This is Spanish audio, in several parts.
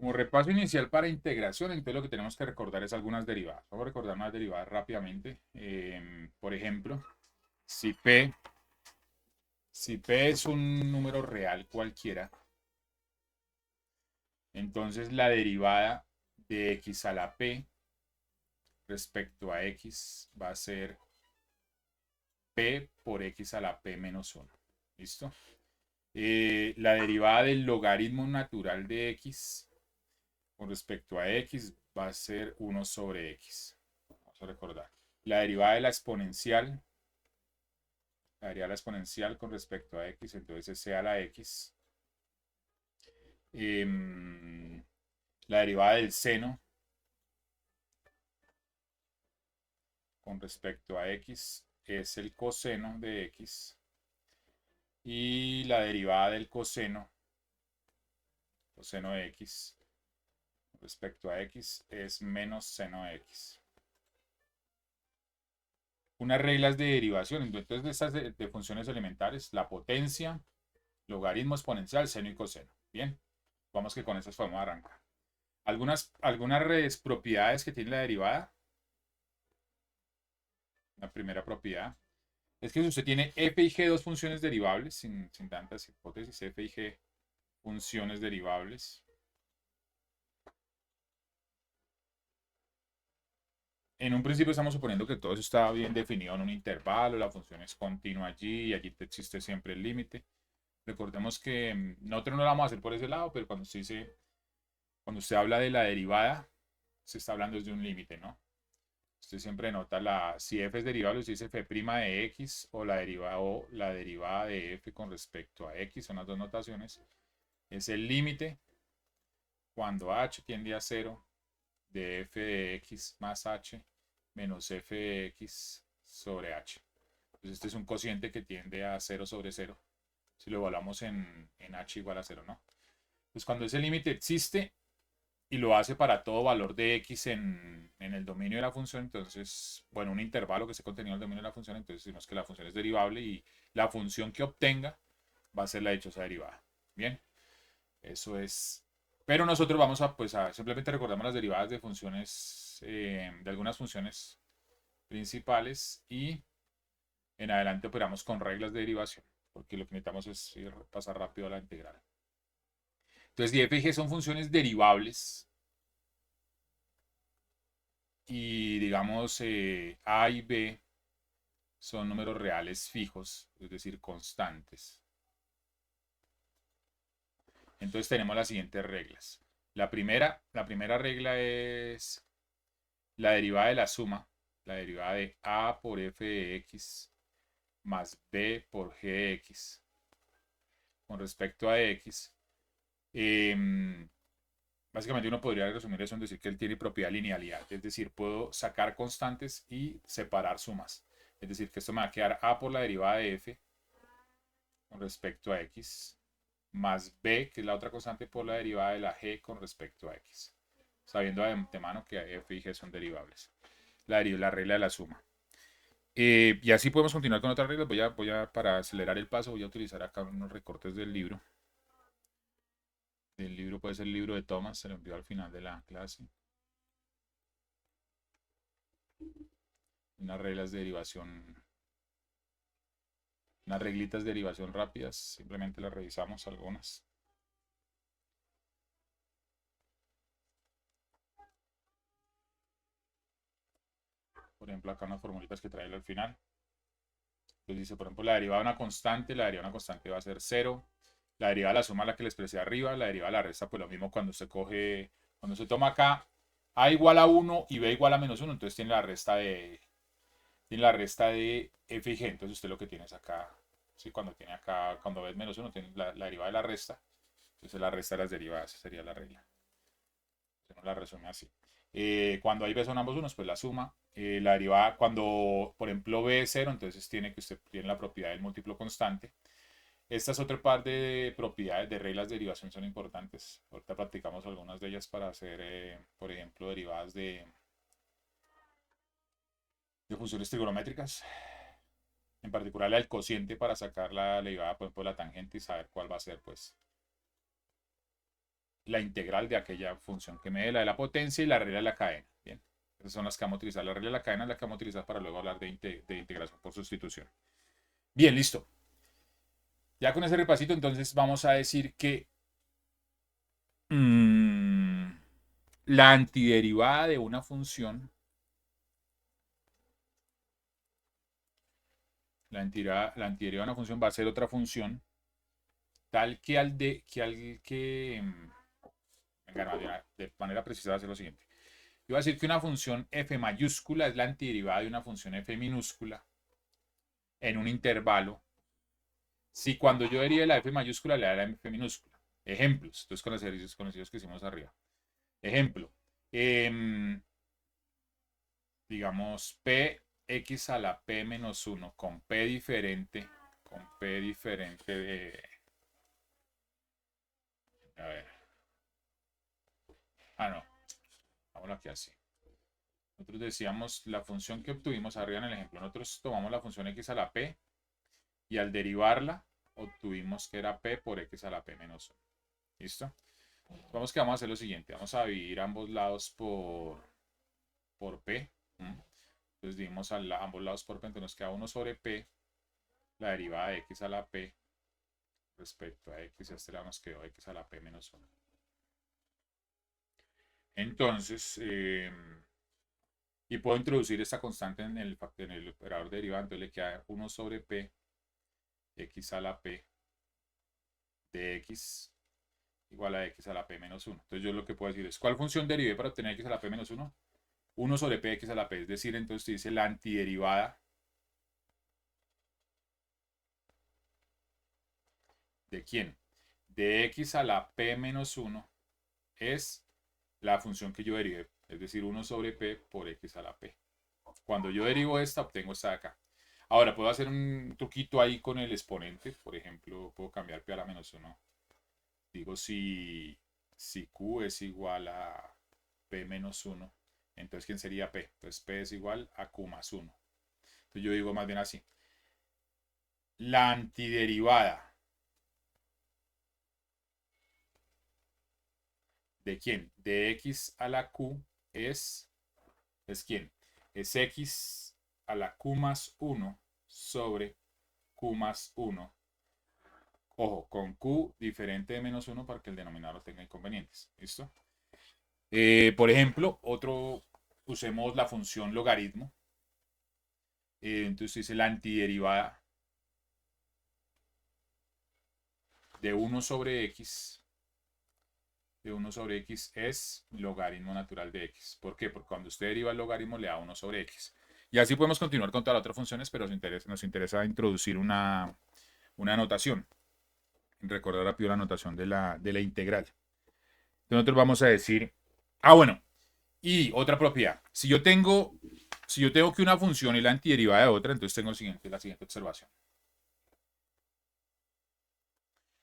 Como repaso inicial para integración, entonces lo que tenemos que recordar es algunas derivadas. Vamos a recordar unas derivadas rápidamente. Por ejemplo, si P, si P es un número real cualquiera, entonces la derivada de x a la P respecto a x va a ser P por x a la P menos 1. ¿Listo? La derivada del logaritmo natural de x con respecto a x va a ser 1 sobre x. Vamos a recordar. La derivada de la exponencial con respecto a x, entonces sea la x. La derivada del seno con respecto a x es el coseno de x. Y la derivada del coseno de x respecto a x es menos seno de x. Unas reglas de derivación, entonces de estas de funciones elementales, la potencia, logaritmo exponencial, seno y coseno. Bien, vamos que con esas podemos arrancar. Algunas propiedades que tiene la derivada. La primera propiedad es que si usted tiene f y g dos funciones derivables, sin tantas hipótesis, f y g funciones derivables, en un principio estamos suponiendo que todo eso está bien definido en un intervalo, la función es continua allí y allí existe siempre el límite. Recordemos que nosotros no lo vamos a hacer por ese lado, pero cuando usted habla de la derivada, se está hablando desde un límite, ¿no? Usted siempre nota si f es derivable, usted dice f' de x o la derivada de f con respecto a x, son las dos notaciones. Es el límite cuando h tiende a 0 de f de x más h menos f de x sobre h. Entonces este es un cociente que tiende a 0 sobre 0. Si lo evaluamos en h igual a 0, ¿no? Pues cuando ese límite existe y lo hace para todo valor de x en el dominio de la función, entonces, bueno, un intervalo que esté contenido en el dominio de la función, entonces decimos que la función es derivable y la función que obtenga va a ser la dichosa derivada. Bien, eso es. Pero nosotros vamos a simplemente recordamos las derivadas de funciones, de algunas funciones principales y en adelante operamos con reglas de derivación, porque lo que necesitamos es pasar rápido a la integral. Entonces, f y g son funciones derivables y digamos a y b son números reales fijos, es decir, constantes. Entonces tenemos las siguientes reglas. La primera regla es la derivada de la suma, la derivada de a por f de x más b por g de x con respecto a x. Básicamente uno podría resumir eso en decir que él tiene propiedad de linealidad, es decir, puedo sacar constantes y separar sumas. Es decir, que esto me va a quedar a por la derivada de f con respecto a x más b, que es la otra constante, por la derivada de la g con respecto a x. Sabiendo de antemano que f y g son derivables. La regla de la suma. Y así podemos continuar con otras reglas. Para acelerar el paso, voy a utilizar acá unos recortes del libro. Del libro puede ser el libro de Thomas, se lo envió al final de la clase. Unas reglas de derivación, unas reglitas de derivación rápidas. Simplemente las revisamos algunas. Por ejemplo, acá unas formulitas que trae al final. Entonces dice, por ejemplo, la derivada de una constante, la derivada de una constante va a ser 0. La derivada de la suma, la que le expresé arriba, la derivada de la resta, pues lo mismo cuando cuando se toma acá a igual a 1 y b igual a menos 1, entonces tiene la resta de f y g. Entonces usted lo que tiene es acá, sí, cuando b es menos 1, tiene la derivada de la resta. Entonces la resta de las derivadas, esa sería la regla. Se nos la resume así. Cuando hay b son ambos unos, pues la suma. La derivada, cuando por ejemplo b es 0, entonces usted tiene la propiedad del múltiplo constante. Esta es otra parte de propiedades, de reglas de derivación son importantes. Ahorita practicamos algunas de ellas para hacer, por ejemplo, derivadas de funciones trigonométricas. En particular el cociente para sacar la derivada, por ejemplo, de la tangente y saber cuál va a ser, pues, la integral de aquella función que me dé, la de la potencia y la regla de la cadena. Bien, esas son las que vamos a utilizar. La regla de la cadena es la que vamos a utilizar para luego hablar de integración por sustitución. Bien, listo. Ya con ese repasito, entonces vamos a decir que la antiderivada de una función, la antiderivada de una función va a ser otra función tal venga, de manera precisa va a ser lo siguiente. Yo voy a decir que una función f mayúscula es la antiderivada de una función f minúscula en un intervalo si cuando yo derive la f mayúscula le da la f minúscula. Ejemplos, entonces con los ejercicios conocidos que hicimos arriba. Ejemplo, digamos px a la p menos 1 con p diferente de... A ver. No. Vámonos aquí así. Nosotros decíamos la función que obtuvimos arriba en el ejemplo. Nosotros tomamos la función x a la p y al derivarla obtuvimos que era p por x a la p menos 1. ¿Listo? Vamos que vamos a hacer lo siguiente. Vamos a dividir ambos lados por p. Entonces dividimos ambos lados por p. Entonces nos queda 1 sobre p. La derivada de x a la p respecto a x. A este lado nos quedó x a la p menos 1. Entonces, y puedo introducir esta constante en el operador derivado. Entonces le queda 1 sobre p x a la p de x igual a x a la p menos 1. Entonces yo lo que puedo decir es, ¿cuál función derivé para obtener x a la p menos 1? 1 sobre p x a la p. Es decir, entonces dice la antiderivada ¿de quién? De x a la p menos 1 es la función que yo derivé. Es decir, 1 sobre p por x a la p. Cuando yo derivo esta, obtengo esta de acá. Ahora, puedo hacer un truquito ahí con el exponente. Por ejemplo, puedo cambiar p a la menos 1. Digo, si q es igual a p menos 1, entonces ¿quién sería p? Entonces p es igual a q más 1. Entonces yo digo más bien así. La antiderivada ¿de quién? De x a la q es ¿quién? Es x a la q más 1 sobre q más 1. Ojo, con q diferente de menos 1 para que el denominador tenga inconvenientes. ¿Listo? Por ejemplo, usemos la función logaritmo. Entonces dice la antiderivada de 1 sobre x. De 1 sobre x es logaritmo natural de x. ¿Por qué? Porque cuando usted deriva el logaritmo le da 1 sobre x. Y así podemos continuar con todas las otras funciones, pero nos interesa introducir una notación. Recordar rápido la notación de la integral. Entonces nosotros vamos a decir, bueno, y otra propiedad. Si yo tengo que una función es la antiderivada de otra, entonces tengo la siguiente observación.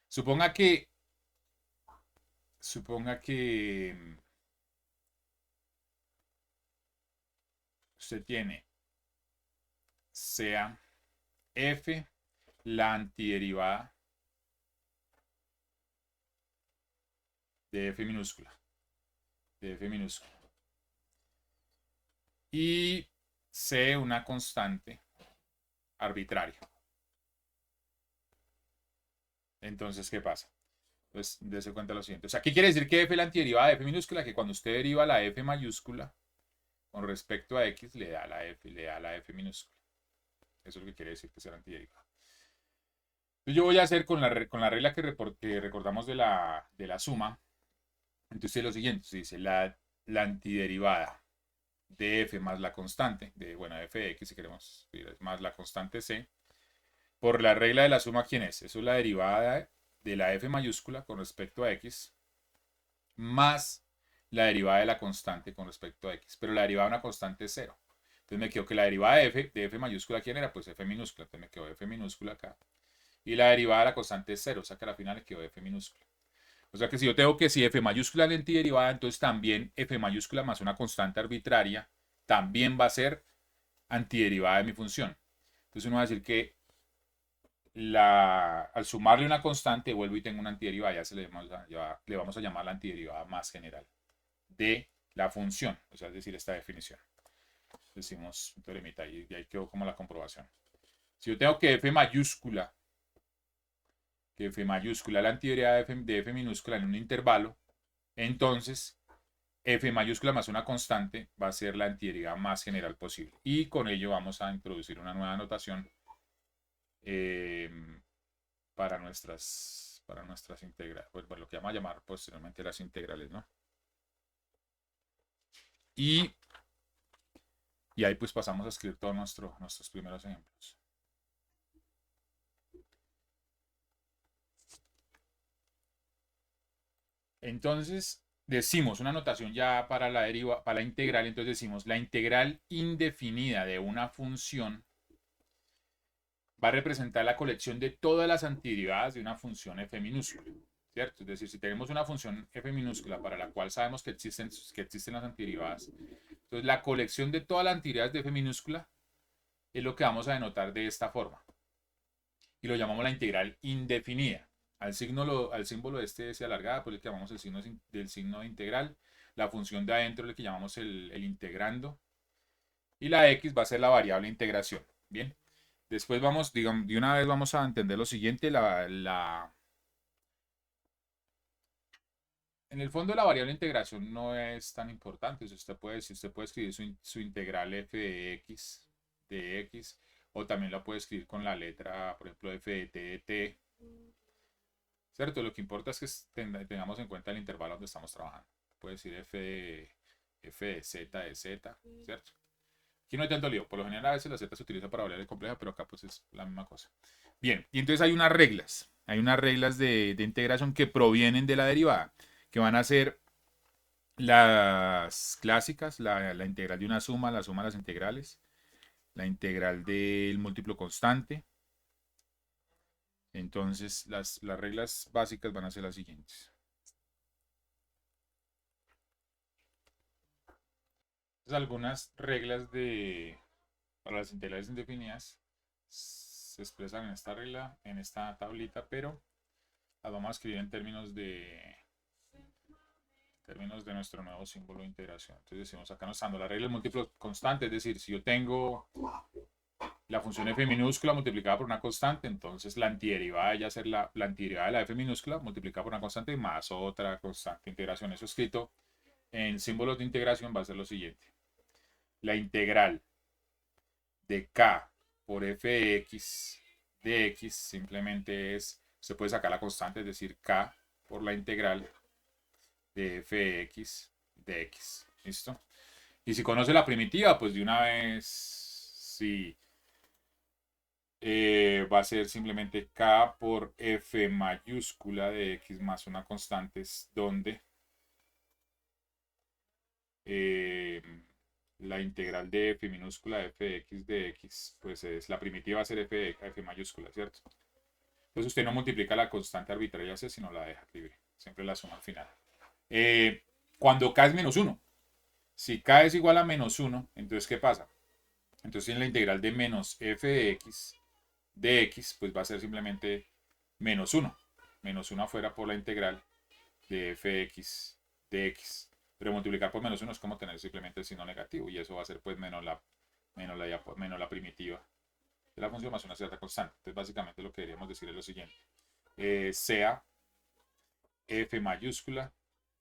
Suponga que usted tiene sea f la antiderivada de f minúscula. Y c una constante arbitraria. Entonces, ¿qué pasa? Pues dése cuenta lo siguiente. O sea, ¿qué quiere decir que f es la antiderivada de f minúscula? Que cuando usted deriva la f mayúscula con respecto a x, le da la f minúscula. Eso es lo que quiere decir que sea la antiderivada. Entonces yo voy a hacer con la regla que recordamos de la suma. Entonces lo siguiente, se dice la antiderivada de f más la constante, f de x si queremos, más la constante c, por la regla de la suma, ¿quién es? Eso es la derivada de la f mayúscula con respecto a x, más la derivada de la constante con respecto a x, pero la derivada de una constante es 0. Entonces me quedo que la derivada de f mayúscula, ¿quién era? Pues f minúscula, entonces me quedó f minúscula acá. Y la derivada de la constante es 0, o sea que al final le quedó f minúscula. O sea que si yo tengo que si f mayúscula es la antiderivada, entonces también f mayúscula más una constante arbitraria también va a ser antiderivada de mi función. Entonces uno va a decir que al sumarle una constante, vuelvo y tengo una antiderivada, le vamos a llamar la antiderivada más general de la función, o sea, es decir, esta definición. Decimos un teoremita y ahí quedó como la comprobación. Si yo tengo que F mayúscula, la antiderivada de F minúscula en un intervalo, entonces F mayúscula más una constante va a ser la antiderivada más general posible. Y con ello vamos a introducir una nueva notación eh, para nuestras integrales, pues, lo que vamos a llamar posteriormente las integrales, ¿no? Y, y ahí pues pasamos a escribir todos nuestros primeros ejemplos. Entonces, decimos una notación ya para para la integral, entonces decimos la integral indefinida de una función va a representar la colección de todas las antiderivadas de una función f minúscula, ¿cierto? Es decir, si tenemos una función f minúscula para la cual sabemos que existen las antiderivadas, entonces la colección de todas las antiderivadas de f minúscula es lo que vamos a denotar de esta forma. Y lo llamamos la integral indefinida. Al símbolo este S alargada, pues le llamamos el signo del signo de integral. La función de adentro le que llamamos el integrando. Y la X va a ser la variable integración. Bien. Después vamos, digamos, de una vez vamos a entender lo siguiente. En el fondo la variable integración no es tan importante. Si usted puede escribir su integral f de x, o también la puede escribir con la letra, por ejemplo, f de t de t. ¿Cierto? Lo que importa es que tengamos en cuenta el intervalo donde estamos trabajando. Puede decir f de z de z, ¿cierto? Aquí no hay tanto lío. Por lo general a veces la z se utiliza para variable compleja, pero acá pues es la misma cosa. Bien, y entonces hay unas reglas. Hay unas reglas de integración que provienen de la derivada, que van a ser las clásicas, la integral de una suma, la suma de las integrales, la integral del múltiplo constante. Entonces las reglas básicas van a ser las siguientes. Entonces, algunas reglas para las integrales indefinidas se expresan en esta regla, en esta tablita, pero las vamos a escribir en términos de nuestro nuevo símbolo de integración. Entonces decimos, acá nos está dando la regla del múltiplo constante, es decir, si yo tengo la función f minúscula multiplicada por una constante, entonces la antiderivada ya ser la antiderivada de la f minúscula multiplicada por una constante más otra constante de integración. Eso escrito en símbolos de integración va a ser lo siguiente. La integral de k por fx de x simplemente se puede sacar la constante, es decir, k por la integral de fx de x. ¿Listo? Y si conoce la primitiva, pues de una vez, sí, va a ser simplemente k por f mayúscula de x más una constante, donde la integral de f minúscula de fx de x, pues es la primitiva va a ser f mayúscula, ¿cierto? Entonces usted no multiplica la constante arbitraria, sino la deja libre. Siempre la suma al final. Cuando k es menos 1. Si k es igual a menos 1, entonces ¿qué pasa? Entonces en la integral de menos f de x, pues va a ser simplemente menos 1. Menos 1 afuera por la integral de fx de x. Pero multiplicar por menos 1 es como tener simplemente el signo negativo. Y eso va a ser pues menos la primitiva de la función más una cierta constante. Entonces básicamente lo que deberíamos decir es lo siguiente. Sea f mayúscula.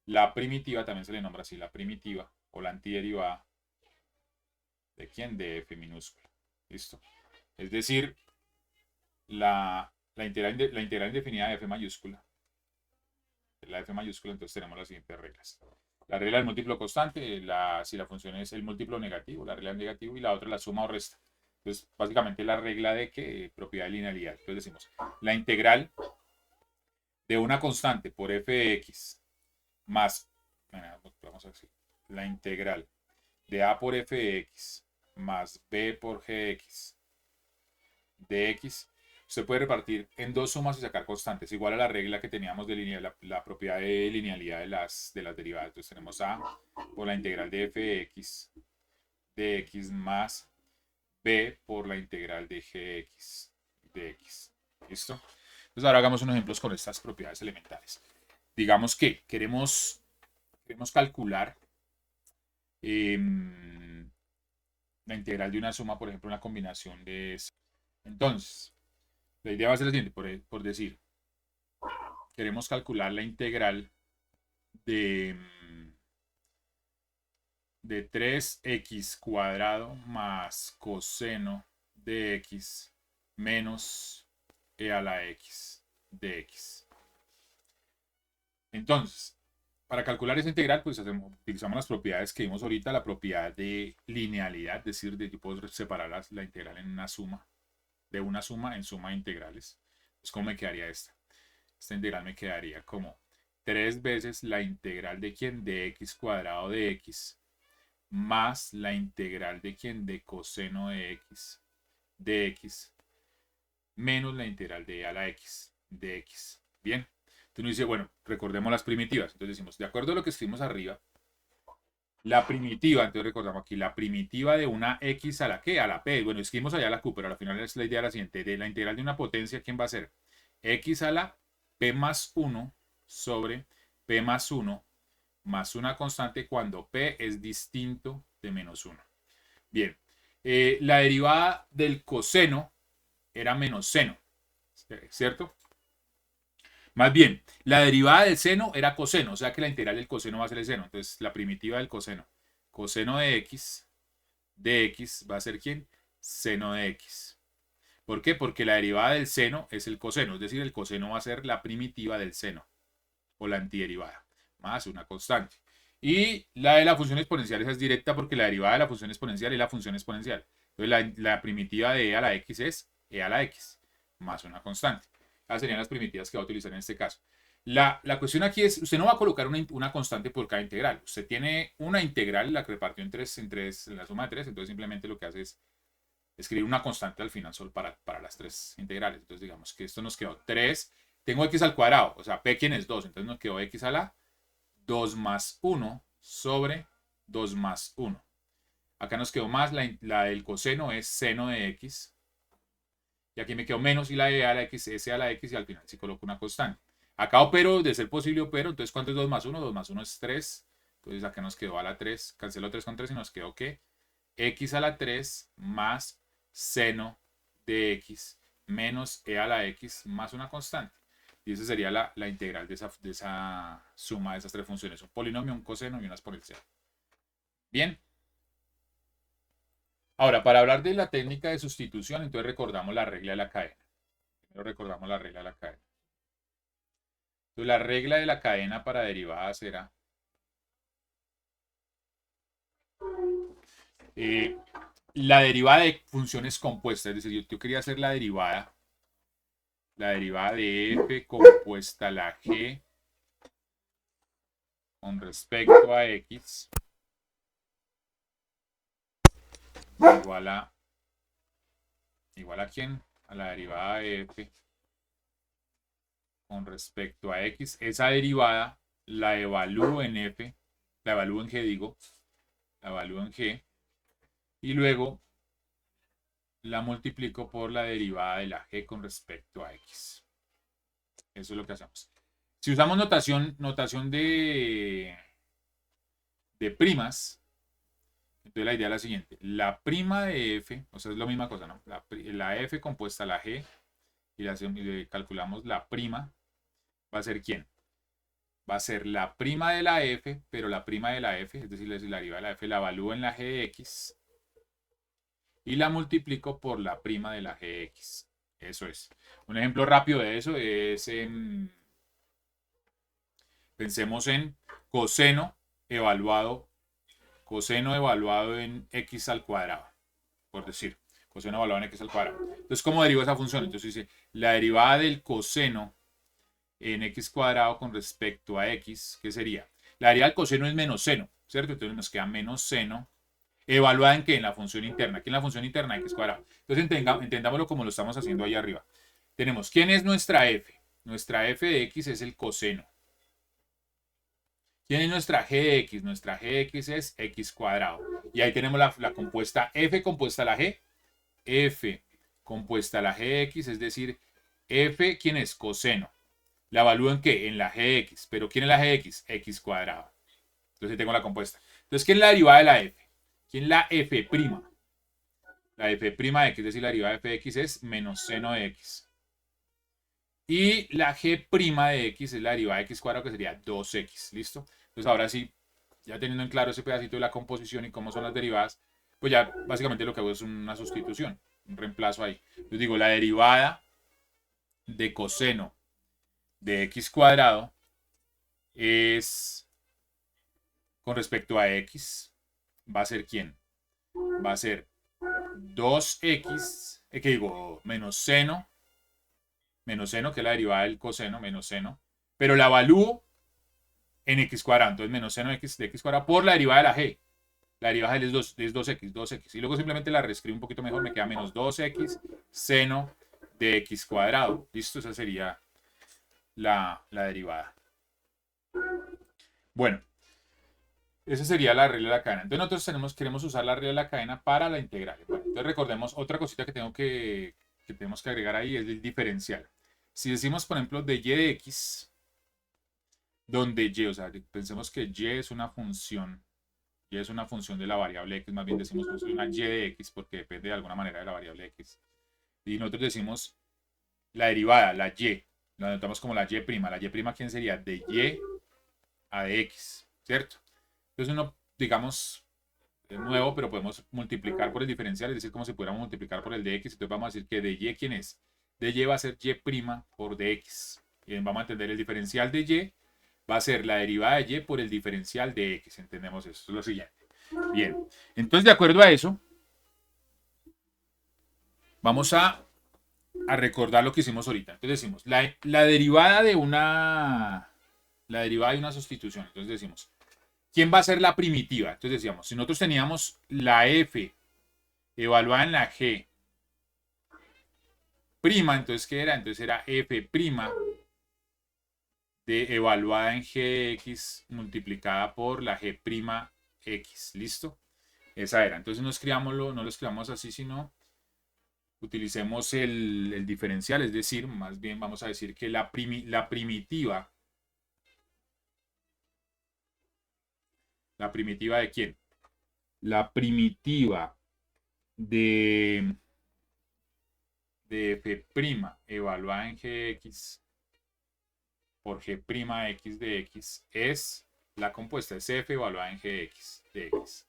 La primitiva también se le nombra así, la primitiva o la antiderivada. ¿De quién? De f minúscula. ¿Listo? Es decir, la integral indefinida de f mayúscula. La f mayúscula, entonces tenemos las siguientes reglas. La regla del múltiplo constante, si la función es el múltiplo negativo, la regla del negativo, y la otra la suma o resta. Entonces, básicamente la regla de que propiedad de linealidad. Entonces decimos, la integral de una constante por fx más, vamos a decir, la integral de a por fx más b por gx de x, usted puede repartir en dos sumas y sacar constantes, igual a la regla que teníamos de la propiedad de linealidad de las derivadas. Entonces tenemos a por la integral de fx de x más b por la integral de gx de x. ¿Listo? Entonces ahora hagamos unos ejemplos con estas propiedades elementales. Digamos que queremos calcular la integral de una suma, por ejemplo, una combinación de... Entonces, la idea va a ser la siguiente, por decir, queremos calcular la integral de, de 3x cuadrado más coseno de x menos e a la x de x. Entonces, para calcular esa integral, pues utilizamos las propiedades que vimos ahorita, la propiedad de linealidad, es decir, de que puedo separar la integral en una suma, de una suma en suma de integrales. Entonces, ¿cómo me quedaría esta? Esta integral me quedaría como 3 veces la integral de quién, de x cuadrado de x, más la integral de quién, de coseno de x, menos la integral de a la x, de x. Bien. Entonces uno dice, bueno, recordemos las primitivas. Entonces decimos, de acuerdo a lo que escribimos arriba, la primitiva, entonces recordamos aquí, la primitiva de una x a la que, a la p. Bueno, escribimos allá la q, pero al final es la idea la siguiente. De la integral de una potencia, ¿quién va a ser? X a la p más 1 sobre p más 1 más una constante cuando p es distinto de menos 1. Bien, la derivada del coseno era menos seno, ¿cierto? Más bien, la derivada del seno era coseno, o sea que la integral del coseno va a ser el seno. Entonces, la primitiva del coseno. Coseno de x va a ser ¿quién? Seno de x. ¿Por qué? Porque la derivada del seno es el coseno, es decir, el coseno va a ser la primitiva del seno, o la antiderivada, más una constante. Y la de la función exponencial esa es directa porque la derivada de la función exponencial es la función exponencial. Entonces, la primitiva de e a la x es e a la x, más una constante. Esas serían las primitivas que va a utilizar en este caso. La cuestión aquí es, usted no va a colocar una constante por cada integral. Usted tiene una integral, la que repartió en la suma de 3, entonces simplemente lo que hace es escribir una constante al final solo para las 3 integrales. Entonces digamos que esto nos quedó 3. Tengo x al cuadrado, o sea, p quién es 2, entonces nos quedó x a la 2 más 1 sobre 2 más 1. Acá nos quedó más, la del coseno es seno de x, y aquí me quedó menos y la de a la x, s a la x, y al final sí coloco una constante. Acá opero, de ser posible opero, entonces ¿cuánto es 2 más 1? 2 más 1 es 3, entonces acá nos quedó a la 3, cancelo 3 con 3 y nos quedó que x a la 3 más seno de x menos e a la x más una constante. Y esa sería la integral de esa suma de esas 3 funciones, un polinomio, un coseno y una exponencial. Bien. Ahora, para hablar de la técnica de sustitución, entonces recordamos la regla de la cadena. Primero recordamos la regla de la cadena. Entonces, la regla de la cadena para derivadas era la derivada de funciones compuestas. Es decir, yo quería hacer la derivada de f compuesta a la g con respecto a x igual a quién, a la derivada de f con respecto a x. Esa derivada la evalúo en f, la evalúo en g, digo, la evalúo en g, y luego la multiplico por la derivada de la g con respecto a x. Eso es lo que hacemos. Si usamos notación de primas, entonces la idea es la siguiente. La prima de f, o sea, es la misma cosa, ¿no? La f compuesta a la g, y le calculamos la prima, va a ser ¿quién? Va a ser la prima de la f, pero la prima de la f, es decir, la derivada de la f, la evalúo en la g de x y la multiplico por la prima de la g de x. Eso es. Un ejemplo rápido de eso es pensemos en coseno evaluado en x al cuadrado, por decir, coseno evaluado en x al cuadrado. Entonces, ¿cómo derivo esa función? Entonces dice, la derivada del coseno en x cuadrado con respecto a x, ¿qué sería? La derivada del coseno es menos seno, ¿cierto? Entonces nos queda menos seno, evaluada en qué? En la función interna. Aquí en la función interna x cuadrado. Entonces entendámoslo como lo estamos haciendo ahí arriba. Tenemos, ¿quién es nuestra f? Nuestra f de x es el coseno. ¿Quién es nuestra g de x? Nuestra g de x es x cuadrado. Y ahí tenemos la compuesta f compuesta a la g. F compuesta a la g de x, es decir, f, ¿quién es? Coseno. ¿La evalúo en qué? En la g de x. ¿Pero quién es la g de x? X cuadrado. Entonces tengo la compuesta. Entonces, ¿quién es la derivada de la f? ¿Quién es la f'? La f' de x, es decir, la derivada de f de x es menos seno de x. Y la g' de x es la derivada de x cuadrado, que sería 2x. ¿Listo? Entonces, ahora sí, ya teniendo en claro ese pedacito de la composición y cómo son las derivadas, pues ya básicamente lo que hago es una sustitución, un reemplazo ahí. Yo digo, la derivada de coseno de x cuadrado es con respecto a x, va a ser ¿quién? Va a ser 2x, que digo, menos seno, que es la derivada del coseno, menos seno, pero la evalúo en x cuadrado, entonces menos seno de x cuadrado por la derivada de la g. La derivada de es 2x. Y luego simplemente la reescribo un poquito mejor, me queda menos 2x seno de x cuadrado. ¿Listo? Esa sería la derivada. Bueno, esa sería la regla de la cadena. Entonces nosotros queremos usar la regla de la cadena para la integral. Bueno, entonces recordemos otra cosita que tenemos que agregar ahí, es el diferencial. Si decimos, por ejemplo, de y de x, donde y, o sea, pensemos que y es una función de la variable x, más bien decimos que es una y de x porque depende de alguna manera de la variable x. Y nosotros decimos la derivada, la y, lo anotamos como la y'. La y', ¿quién sería? De y a de x, ¿cierto? Entonces uno, digamos, es nuevo, pero podemos multiplicar por el diferencial, es decir, como si pudiéramos multiplicar por el de x. Entonces vamos a decir que de y, ¿quién es? De y va a ser y' por dx. Y vamos a entender el diferencial de y va a ser la derivada de y por el diferencial de x. Entendemos eso. Eso es lo siguiente. Bien. Entonces, de acuerdo a eso, vamos a recordar lo que hicimos ahorita. Entonces decimos, la derivada de una sustitución. Entonces decimos, ¿quién va a ser la primitiva? Entonces decíamos, si nosotros teníamos la f evaluada en la g prima, entonces ¿qué era? Entonces era f prima de evaluada en gx multiplicada por la g prima x. ¿Listo? Esa era. Entonces no lo escribamos así, sino utilicemos el diferencial, es decir, más bien vamos a decir que la primitiva de quién? La primitiva de f' evaluada en gx por g' x de x es la compuesta, es f evaluada en gx de x.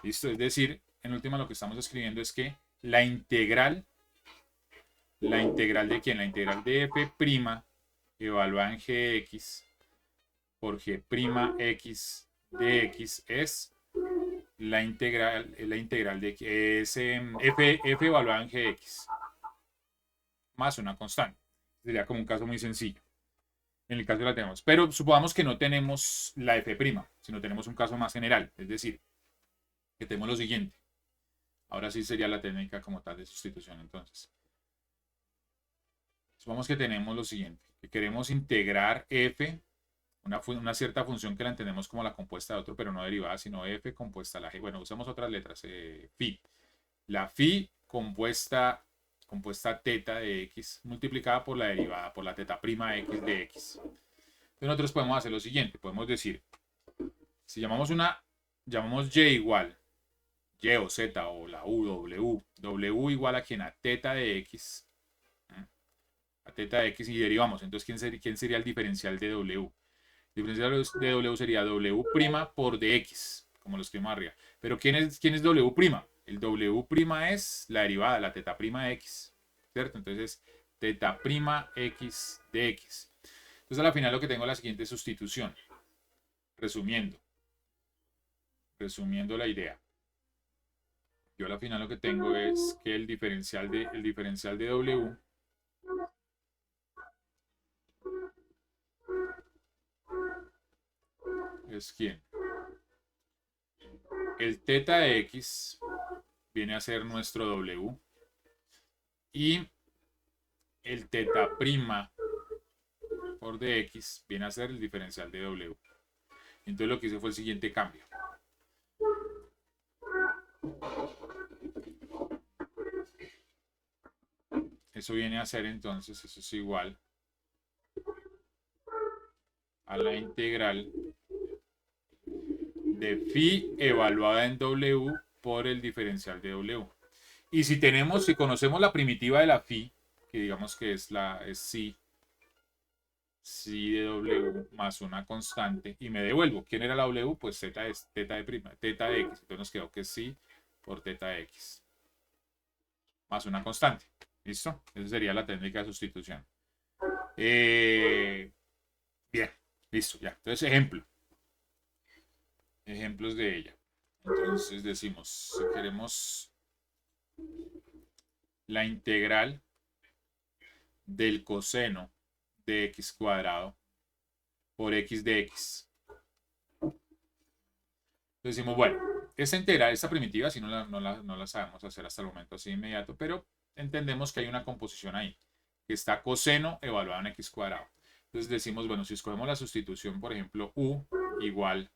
¿Listo? Es decir, en última lo que estamos escribiendo es que la integral de quién? La integral de f' evaluada en gx por g' x de x es la integral de es f evaluada en gx más una constante. Sería como un caso muy sencillo. En el caso la tenemos. Pero supongamos que no tenemos la f', sino tenemos un caso más general. Es decir, que tenemos lo siguiente. Ahora sí sería la técnica como tal de sustitución. Entonces, supongamos que tenemos lo siguiente. Que queremos integrar f, una cierta función que la entendemos como la compuesta de otro, pero no derivada, sino f compuesta a la g. Bueno, usamos otras letras. Phi. La phi compuesta teta de x multiplicada por la derivada, por la teta prima x de x. Entonces nosotros podemos hacer lo siguiente. Podemos decir, si llamamos y igual, y o z o la u, w igual a quien a teta de x, a teta de x y derivamos. Entonces, ¿quién sería el diferencial de w? El diferencial de w sería w' por dx, como lo escribimos arriba. Pero ¿quién es w'? El w' es la derivada, la teta prima de x, ¿cierto? Entonces, teta prima x de x. Entonces, al final lo que tengo es la siguiente sustitución. Resumiendo la idea. Yo al final lo que tengo es que el diferencial de w es ¿quién? El teta de x viene a ser nuestro w y el teta prima por dx viene a ser el diferencial de w. Entonces lo que hice fue el siguiente cambio. Eso viene a ser entonces, eso es igual a la integral de phi evaluada en W por el diferencial de W. Y si conocemos la primitiva de la phi, que digamos que es psi de W más una constante, y me devuelvo. ¿Quién era la W? Pues z es teta de prima, teta de x. Entonces nos quedó que es psi por teta de x más una constante. ¿Listo? Esa sería la técnica de sustitución. Bien, listo, ya. Entonces, ejemplos de ella. Entonces decimos, si queremos la integral del coseno de x cuadrado por x de x. Entonces decimos, bueno, esta integral, esta primitiva, si no la sabemos hacer hasta el momento así de inmediato, pero entendemos que hay una composición ahí, que está coseno evaluado en x cuadrado. Entonces decimos, bueno, si escogemos la sustitución, por ejemplo, u igual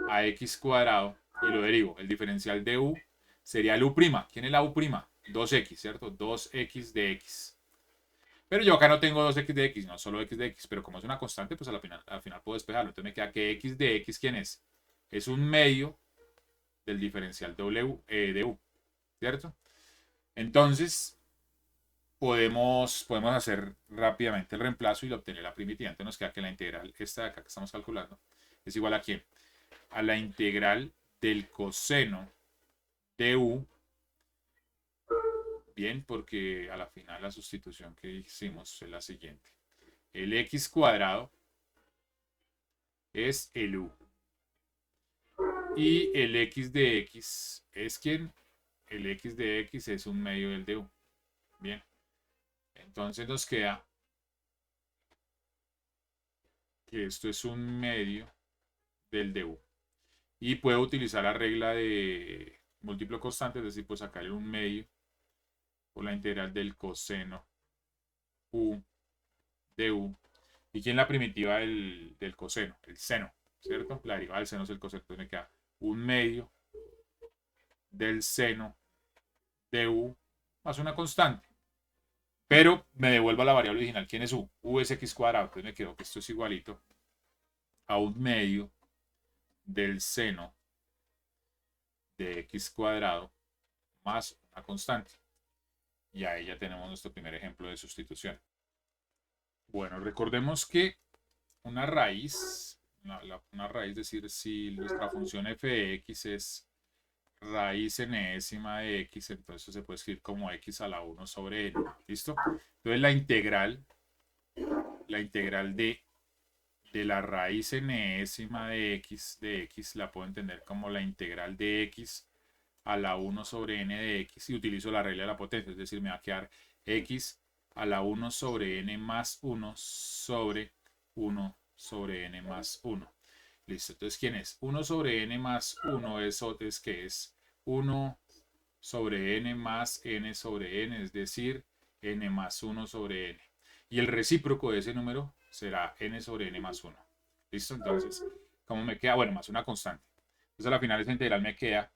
a x cuadrado y lo derivo, el diferencial de u sería el u'. ¿Quién es la u'? 2x, ¿cierto? 2x de x. Pero yo acá no tengo 2x de x, no solo x de x, pero como es una constante, pues al final puedo despejarlo. Entonces me queda que x de x, ¿quién es? Es un medio del diferencial de u, ¿cierto? Entonces podemos hacer rápidamente el reemplazo y obtener la primitiva. Entonces nos queda que la integral, esta de acá que estamos calculando, es igual a ¿quién? A la integral del coseno de u. Bien, porque a la final la sustitución que hicimos es la siguiente. El x cuadrado es el u. Y el x de x es ¿quién? El x de x es un medio del de u. Bien. Entonces nos queda que esto es un medio del de u. Y puedo utilizar la regla de múltiplo constante, es decir, pues sacarle un medio por la integral del coseno u de u. ¿Y quién es la primitiva del coseno? El seno, ¿cierto? La derivada del seno es el coseno. Entonces me queda un medio del seno de u más una constante. Pero me devuelvo a la variable original. ¿Quién es u? U es x cuadrado. Entonces me quedo que esto es igualito a un medio del seno de x cuadrado más una constante. Y ahí ya tenemos nuestro primer ejemplo de sustitución. Bueno, recordemos que una raíz, es decir, si nuestra función f de x es raíz enésima de x, entonces se puede escribir como x a la 1 sobre n. ¿Listo? Entonces la integral de la raíz enésima de x la puedo entender como la integral de x a la 1 sobre n de x y utilizo la regla de la potencia, es decir, me va a quedar x a la 1 sobre n más 1 sobre 1 sobre n más 1. Listo, entonces ¿quién es? 1 sobre n más 1 es que es 1 sobre n más n sobre n, es decir, n más 1 sobre n. Y el recíproco de ese número será n sobre n más 1. ¿Listo? Entonces, ¿cómo me queda? Bueno, más una constante. Entonces, al final esa integral me queda.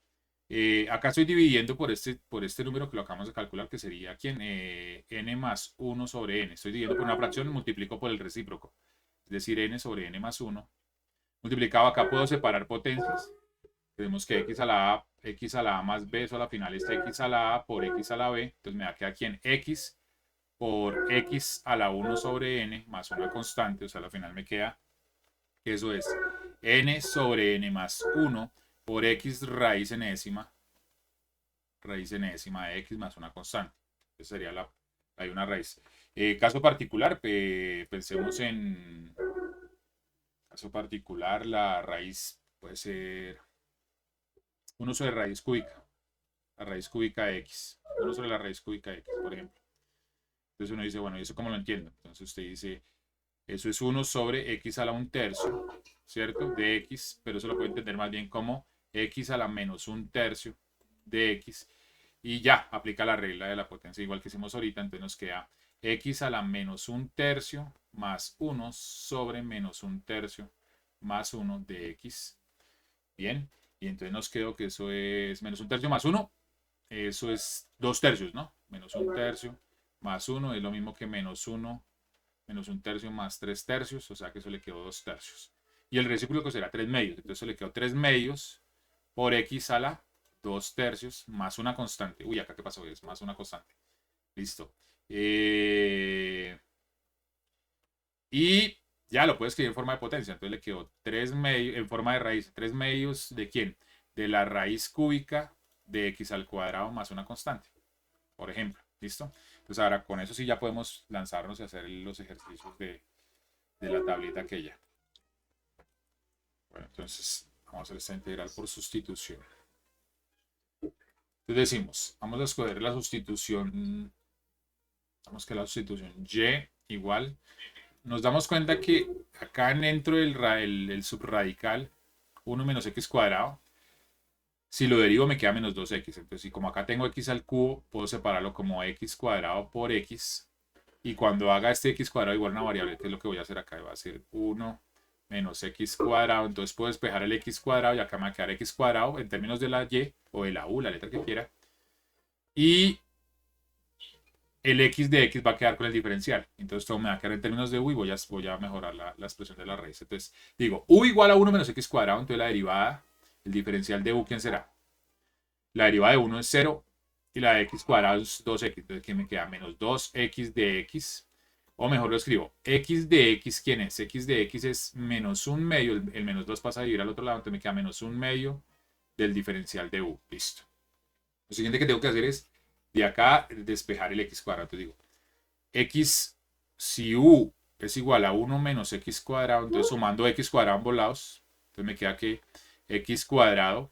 Acá estoy dividiendo por este número que lo acabamos de calcular, que sería ¿quién? N más 1 sobre n. Estoy dividiendo por una fracción, multiplico por el recíproco. Es decir, n sobre n más 1. Multiplicado acá puedo separar potencias. Tenemos que x a la a más b, eso a la final es x a la a por x a la b. Entonces me va a quedar aquí en x por x a la 1 sobre n más una constante. O sea, al final me queda que eso es n sobre n más 1 por x raíz enésima de x más una constante. Esa sería hay una raíz. Caso particular, pensemos en caso particular, la raíz puede ser 1 sobre raíz cúbica, la raíz cúbica de x, 1 sobre la raíz cúbica de x, por ejemplo. Entonces uno dice, bueno, ¿y eso cómo lo entiendo? Entonces usted dice, eso es 1 sobre x a la 1/3, ¿cierto? De x, pero eso lo puede entender más bien como x a la menos 1/3 de x. Y ya, aplica la regla de la potencia igual que hicimos ahorita, entonces nos queda x a la menos 1/3 más 1 sobre menos 1/3 más 1 de x. Bien, y entonces nos quedó que eso es menos 1/3 más 1, eso es 2/3, ¿no? Menos 1/3 más 1 es lo mismo que menos 1 menos 1/3 más 3/3, o sea que eso le quedó 2/3. Y el recíproco será 3/2, entonces eso le quedó 3/2 por x a la 2/3 más una constante. Uy, acá qué pasó, es más una constante. Listo. Y ya lo puedes escribir en forma de potencia. Entonces le quedó 3/2 en forma de raíz. 3/2 ¿de quién? De la raíz cúbica de x al cuadrado más una constante. Por ejemplo. ¿Listo? Entonces ahora con eso sí ya podemos lanzarnos y hacer los ejercicios de la tablita aquella. Bueno, entonces vamos a hacer esta integral por sustitución. Entonces decimos, vamos a escoger la sustitución. Vamos que la sustitución y igual. Nos damos cuenta que acá dentro del subradical 1 menos x cuadrado, si lo derivo me queda menos 2x. Entonces, si como acá tengo x al cubo, puedo separarlo como x cuadrado por x. Y cuando haga este x cuadrado igual a una variable, que es lo que voy a hacer acá, va a ser 1 menos x cuadrado. Entonces puedo despejar el x cuadrado y acá me va a quedar x cuadrado en términos de la y o de la u, la letra que quiera. Y el x de x va a quedar con el diferencial. Entonces todo me va a quedar en términos de u y voy a mejorar la expresión de la raíz. Entonces digo, u igual a 1 menos x cuadrado. Entonces la derivada, el diferencial de u, ¿quién será? La derivada de 1 es 0 y la de x cuadrado es 2x. Entonces aquí me queda menos 2x de x. O mejor lo escribo, x de x, ¿quién es? X de x es menos 1/2. El menos 2 pasa a dividir al otro lado. Entonces me queda menos 1/2 del diferencial de u. Listo. Lo siguiente que tengo que hacer es de acá despejar el x cuadrado. Entonces digo, x, si u es igual a 1 menos x cuadrado, entonces sumando x cuadrado a ambos lados, entonces me queda que x cuadrado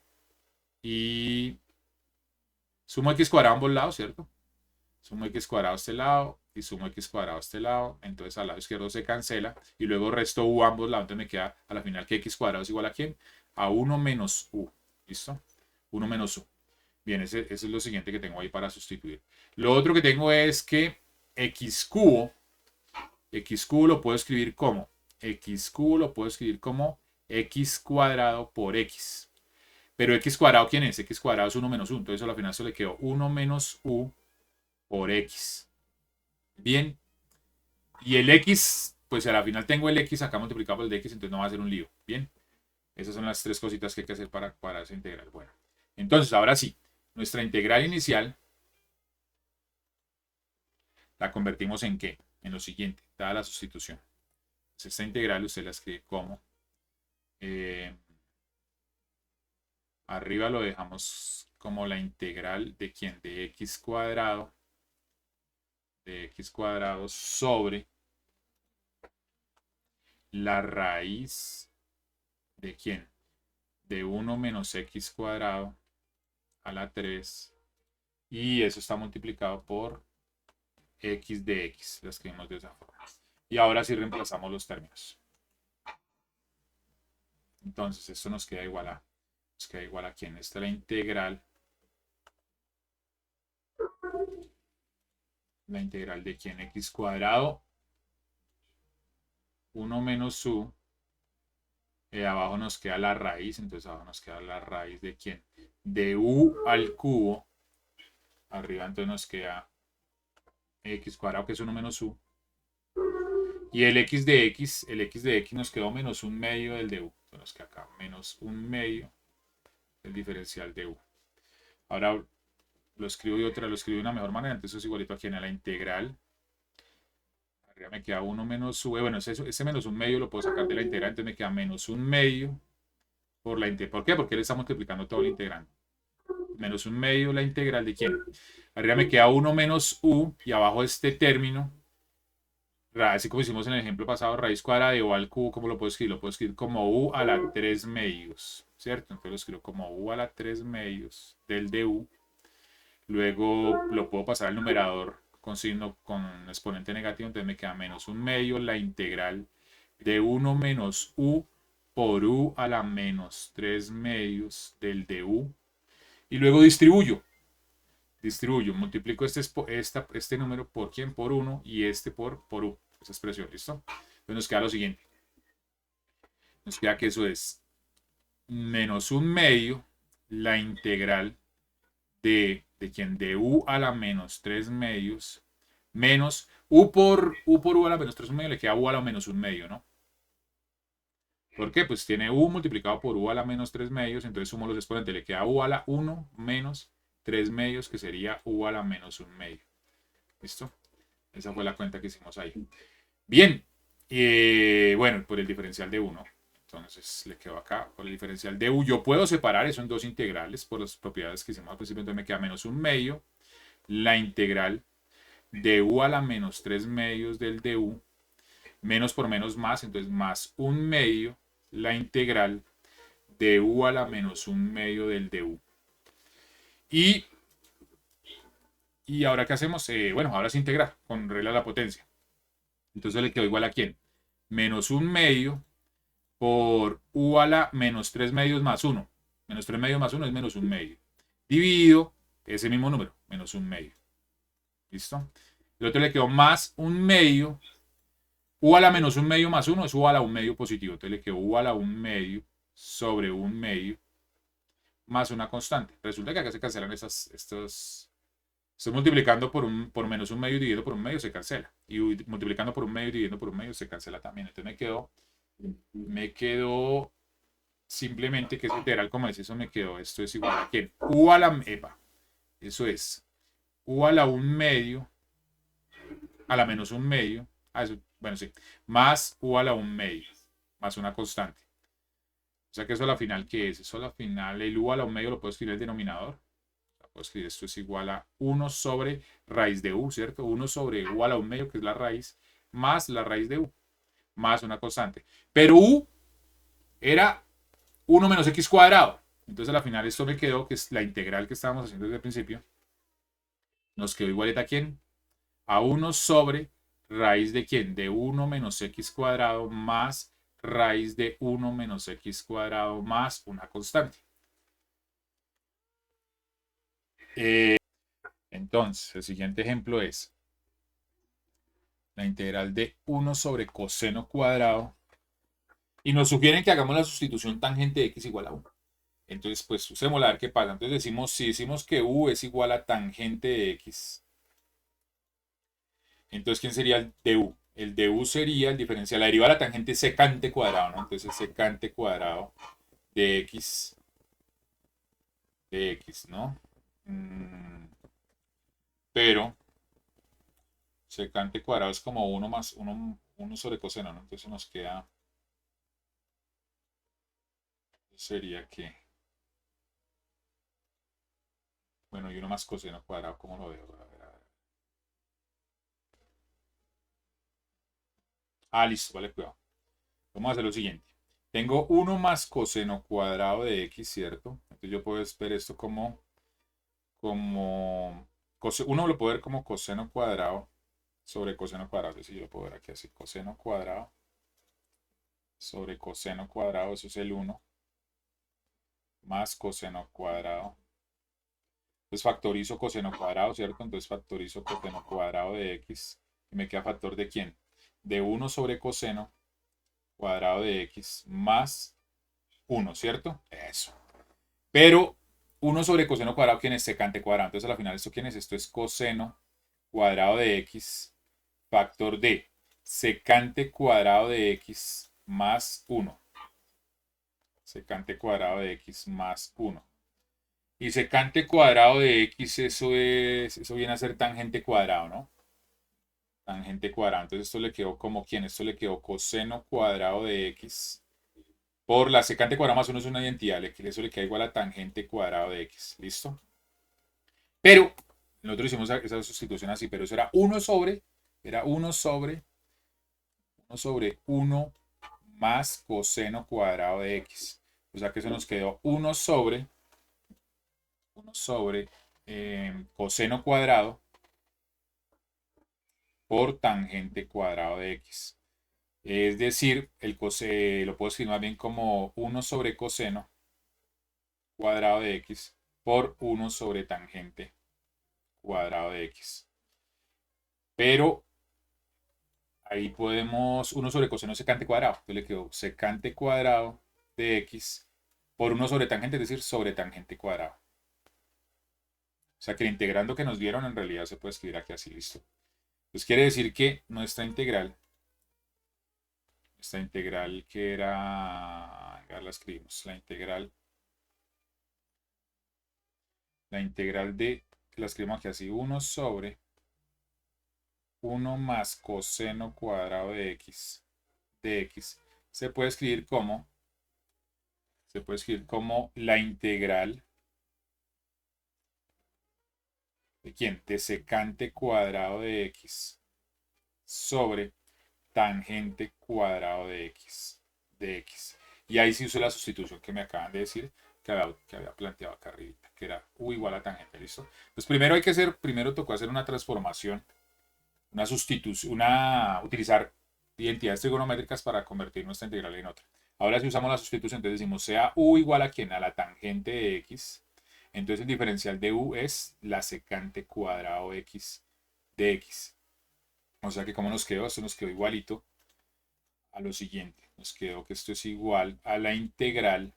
y sumo x cuadrado a ambos lados, ¿cierto? Sumo x cuadrado a este lado y sumo x cuadrado a este lado, entonces al lado izquierdo se cancela y luego resto u a ambos lados, entonces me queda a la final que x cuadrado es igual a ¿quién? A 1 menos u, ¿listo? 1 menos u. Bien, ese es lo siguiente que tengo ahí para sustituir. Lo otro que tengo es que x cubo lo puedo escribir como x cuadrado por x. Pero x cuadrado, ¿quién es? X cuadrado es 1 menos 1. Entonces al final se le quedó 1 menos u por x. Bien. Y el x, pues a la final tengo el x acá multiplicado por el de x, entonces no va a ser un lío. Bien. Esas son las tres cositas que hay que hacer para esa integral. Bueno. Entonces, ahora sí. Nuestra integral inicial la convertimos en ¿qué? En lo siguiente, dada la sustitución. Entonces, esta integral usted la escribe como arriba lo dejamos como la integral de ¿quién? De x cuadrado sobre la raíz de ¿quién? De 1 menos x cuadrado a la 3 y eso está multiplicado por x de x, lo escribimos de esa forma. Y ahora sí reemplazamos los términos. Entonces esto nos queda igual a ¿quién? Esta es la integral de ¿quién? X cuadrado 1 menos u. Abajo nos queda la raíz, entonces abajo nos queda la raíz de ¿quién? De u al cubo. Arriba entonces nos queda x cuadrado que es 1 menos u. Y el x de x nos quedó menos 1/2 del de u. Entonces nos queda acá menos 1/2 del diferencial de u. Ahora lo escribo de una mejor manera, entonces es igualito aquí en la integral. Arriba me queda 1 menos u. Bueno, ese menos 1/2 lo puedo sacar de la integral, entonces me queda menos 1/2 por la integral. ¿Por qué? Porque él está multiplicando todo el integrando. Menos 1/2 la integral de ¿quién? Arriba me queda 1 menos u y abajo este término, así como hicimos en el ejemplo pasado, raíz cuadrada de u al cubo, ¿cómo lo puedo escribir? Lo puedo escribir como u a la 3/2, ¿cierto? Entonces lo escribo como u a la 3/2 del de u. Luego lo puedo pasar al numerador con signo, con exponente negativo, entonces me queda menos 1/2 la integral de 1 menos u por u a la menos 3/2 del de u. Y luego distribuyo, multiplico este número por quién, por 1 y este por u, esa expresión, ¿listo? Entonces nos queda lo siguiente, nos queda que eso es menos 1/2 la integral de quién, de u a la menos 3/2 menos u a la menos 3 un medio le queda u a la menos un medio, ¿no? ¿Por qué? Pues tiene u multiplicado por u a la menos 3 medios, entonces sumo los exponentes, le queda u a la 1 menos 3 medios, que sería u a la menos un medio. ¿Listo? Esa fue la cuenta que hicimos ahí. Bien, bueno, por el diferencial de 1. Entonces le quedó acá, por el diferencial de u. Yo puedo separar eso en dos integrales por las propiedades que hicimos al principio, entonces me queda menos un medio. La integral de u a la menos 3 medios del du, menos por menos más, entonces más un medio, la integral de u a la menos un medio del du. Y ahora, ¿qué hacemos? Bueno, ahora se integra con regla de la potencia. Entonces le quedó igual a quién? Menos un medio por u a la menos 3 medios más 1. Menos 3 medios más 1 es menos un medio. Dividido ese mismo número, menos un medio. ¿Listo? El otro le quedó más un medio. U a la menos un medio más 1 es u a la un medio positivo. Entonces le quedó u a la un medio sobre un medio más una constante. Resulta que acá se cancelan estos. Estoy multiplicando por menos un medio y dividiendo por un medio se cancela. Y multiplicando por un medio y dividiendo por un medio se cancela también. Entonces me quedó simplemente que es integral, como es eso, me quedó. Esto es igual a quién? U a la eso es u a la un medio a la menos un medio. Bueno, sí. Más u a la un medio. Más una constante. O sea que eso a la final, ¿qué es? Eso a la final, el u a la un medio lo puedo escribir en el denominador. Puedo escribir esto es igual a 1 sobre raíz de u, ¿cierto? 1 sobre u a la un medio, que es la raíz, más la raíz de u, más una constante. Pero u era 1 menos x cuadrado. Entonces a la final esto me quedó, que es la integral que estábamos haciendo desde el principio, nos quedó igualita a quién? A 1 sobre raíz de quién? De 1 menos x cuadrado más raíz de 1 menos x cuadrado más una constante. Entonces, el siguiente ejemplo es la integral de 1 sobre coseno cuadrado. Y nos sugieren que hagamos la sustitución tangente de x igual a 1. Entonces, pues usémosla a ver qué pasa. Entonces decimos, si decimos que u es igual a tangente de x, entonces ¿quién sería el du? El du sería el diferencial, la derivada de la tangente secante cuadrado, ¿no? Entonces secante cuadrado de x, ¿no? Pero secante cuadrado es como 1 más 1 sobre coseno, ¿no? Entonces nos queda, sería que, bueno, y 1 más coseno cuadrado, ¿cómo lo veo? A ver, a ver. Ah, listo, vale, cuidado. Vamos a hacer lo siguiente. Tengo 1 más coseno cuadrado de x, ¿cierto? Entonces yo puedo ver esto como 1 lo puedo ver como coseno cuadrado sobre coseno cuadrado. Entonces yo lo puedo ver aquí así, coseno cuadrado sobre coseno cuadrado, eso es el 1, más coseno cuadrado. Entonces factorizo coseno cuadrado, ¿cierto? Entonces factorizo coseno cuadrado de x. Y me queda factor de quién? De 1 sobre coseno cuadrado de x más 1, ¿cierto? Eso. Pero 1 sobre coseno cuadrado, ¿quién es? Secante cuadrado. Entonces, al final, ¿esto quién es? Esto es coseno cuadrado de x, factor de secante cuadrado de x más 1. Secante cuadrado de x más 1. Y secante cuadrado de x, eso viene a ser tangente cuadrado, ¿no? Tangente cuadrado. Entonces, esto le quedó como quién? Esto le quedó coseno cuadrado de x por la secante cuadrado más 1 es una identidad, eso le queda igual a tangente cuadrado de x. ¿Listo? Pero nosotros hicimos esa sustitución así, pero eso era 1 sobre, era 1 más coseno cuadrado de x. O sea que eso nos quedó 1 sobre coseno cuadrado por tangente cuadrado de x. Es decir, lo puedo escribir más bien como 1 sobre coseno cuadrado de x por 1 sobre tangente cuadrado de x. Pero ahí podemos 1 sobre coseno secante cuadrado. Entonces le quedó secante cuadrado de x por 1 sobre tangente, es decir, sobre tangente cuadrado. O sea que el integrando que nos dieron en realidad se puede escribir aquí así, listo. Entonces quiere decir que esta integral que era, ya la escribimos, la integral de, la escribimos aquí así, 1 más coseno cuadrado de x, se puede escribir como, la integral de quién, de secante cuadrado de x sobre tangente cuadrado de x. Y ahí sí uso la sustitución que me acaban de decir, que había planteado acá arriba, que era u igual a tangente, ¿listo? Pues primero tocó hacer una transformación, una sustitución, utilizar identidades trigonométricas para convertir nuestra integral en otra. Ahora si usamos la sustitución, entonces decimos sea u igual a quién, a la tangente de x. Entonces el diferencial de u es la secante cuadrado x de x. O sea que como nos quedó, esto nos quedó igualito a lo siguiente. Nos quedó que esto es igual a la integral.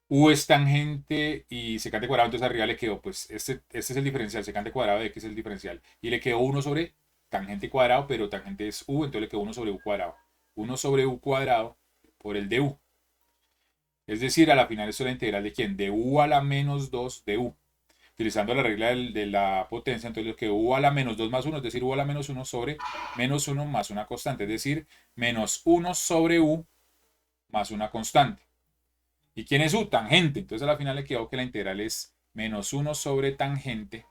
U es tangente y secante cuadrado, entonces arriba le quedó, pues este es el diferencial, secante cuadrado de x es el diferencial. Y le quedó 1 sobre tangente cuadrado, pero tangente es u, entonces le quedó 1 sobre u cuadrado. 1 sobre u cuadrado por el de u. Es decir, a la final esto es la integral de quién? De u a la menos 2 de u. Utilizando la regla de la potencia, entonces lo que u a la menos 2 más 1, es decir, u a la menos 1 sobre menos 1 más una constante, es decir, menos 1 sobre u más una constante. ¿Y quién es u? Tangente. Entonces a la final le quedó que la integral es menos 1 sobre tangente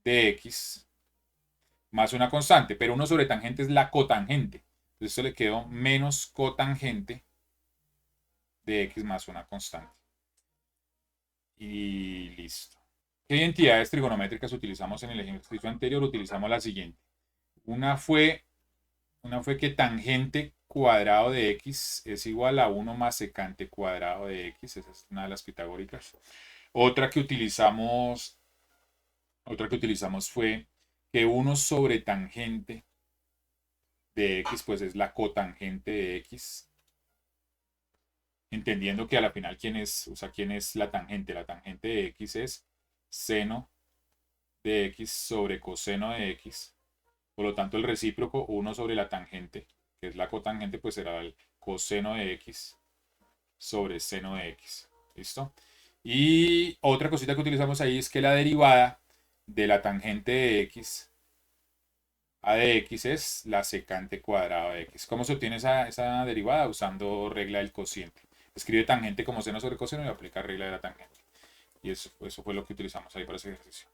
de x más una constante, pero 1 sobre tangente es la cotangente. Entonces esto le quedó menos cotangente de x más una constante. Y listo. ¿Qué identidades trigonométricas utilizamos en el ejercicio anterior? Utilizamos la siguiente. Una fue que tangente cuadrado de x es igual a 1 más secante cuadrado de x. Esa es una de las pitagóricas. Otra que utilizamos fue que 1 sobre tangente de x pues es la cotangente de x. Entendiendo que a la final quién es la tangente. La tangente de x es seno de x sobre coseno de x. Por lo tanto, el recíproco 1 sobre la tangente, que es la cotangente, pues será el coseno de x sobre seno de x. ¿Listo? Y otra cosita que utilizamos ahí es que la derivada de la tangente de x a de x es la secante cuadrada de x. ¿Cómo se obtiene esa derivada? Usando regla del cociente. Escribe tangente como seno sobre coseno y aplica regla de la tangente. Y eso fue lo que utilizamos ahí para ese ejercicio.